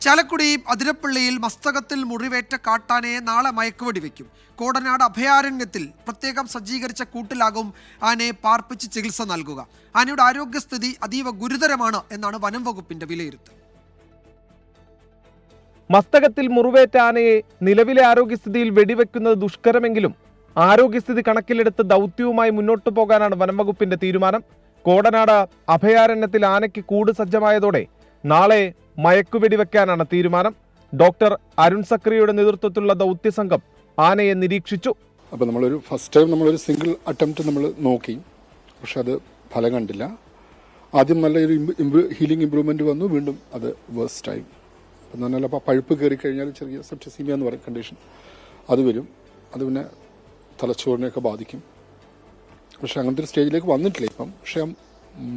ചാലക്കുടി അതിരപ്പള്ളിയിൽ മസ്തകത്തിൽ മുറിവേറ്റ കാട്ടാനയെ നാളെ മയക്കുവെടി വയ്ക്കും. കോടനാട് അഭയാരണ്യത്തിൽ പ്രത്യേകം സജ്ജീകരിച്ച കൂട്ടിലാകും ആനയെ പാർപ്പിച്ച് ചികിത്സ നൽകുക. ആനയുടെ ആരോഗ്യസ്ഥിതി അതീവ ഗുരുതരമാണ് എന്നാണ് വനം വകുപ്പിന്റെ വിലയിരുത്തൽ. മസ്തകത്തിൽ മുറിവേറ്റ ആനയെ നിലവിലെ ആരോഗ്യസ്ഥിതിയിൽ വെടിവെക്കുന്നത് ദുഷ്കരമെങ്കിലും ആരോഗ്യസ്ഥിതി കണക്കിലെടുത്ത് ദൗത്യവുമായി മുന്നോട്ടു പോകാനാണ് വനം വകുപ്പിന്റെ തീരുമാനം. കോടനാട് അഭയാരണ്യത്തിൽ ആനയ്ക്ക് കൂട് സജ്ജമായതോടെ നാളെ മയക്കുവെടിവെക്കാനാണ് തീരുമാനം. ഡോക്ടർ അരുൺ സക്രിയയുടെ നേതൃത്വത്തിലുള്ള ദൗത്യസംഘം ആനയെ നിരീക്ഷിച്ചു. അപ്പോൾ നമ്മളൊരു ഫസ്റ്റ് ടൈം നമ്മളൊരു സിംഗിൾ അറ്റംപ്റ്റ് നമ്മൾ നോക്കി, പക്ഷെ അത് ഫലം കണ്ടില്ല. ആദ്യം നല്ലൊരു ഹീലിംഗ് ഇമ്പ്രൂവ്മെൻറ്റ് വന്നു, വീണ്ടും അത് വേഴ്സ്റ്റ് ആയി. അപ്പം എന്ന് പറഞ്ഞാൽ അപ്പോൾ പഴുപ്പ് കയറി കഴിഞ്ഞാൽ ചെറിയ സെപ്റ്റിസീമിയ എന്ന് പറയുന്ന കണ്ടീഷൻ അത് വരും. അത് പിന്നെ തലച്ചോറിനെയൊക്കെ ബാധിക്കും. പക്ഷെ അങ്ങനത്തെ ഒരു സ്റ്റേജിലേക്ക് വന്നിട്ടില്ല ഇപ്പം. പക്ഷെ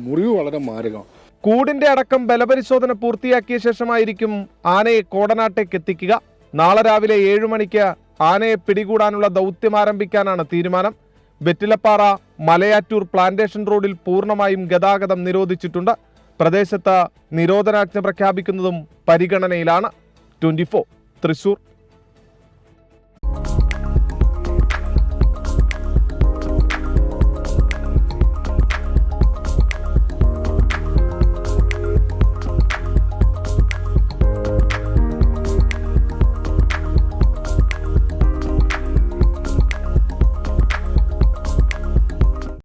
മുറിവ് വളരെ മാരകമാണ്. കൂടിന്റെ അടക്കം ബലപരിശോധന പൂർത്തിയാക്കിയ ശേഷമായിരിക്കും ആനയെ കോടനാട്ടേക്ക് എത്തിക്കുക. നാളെ രാവിലെ 7 മണിക്ക് ആനയെ പിടികൂടാനുള്ള ദൗത്യം ആരംഭിക്കാനാണ് തീരുമാനം. വെറ്റിലപ്പാറ മലയാറ്റൂർ പ്ലാന്റേഷൻ റോഡിൽ പൂർണ്ണമായും ഗതാഗതം നിരോധിച്ചിട്ടുണ്ട്. പ്രദേശത്ത് നിരോധനാജ്ഞ പ്രഖ്യാപിക്കുന്നതും പരിഗണനയിലാണ്. 24 തൃശൂർ.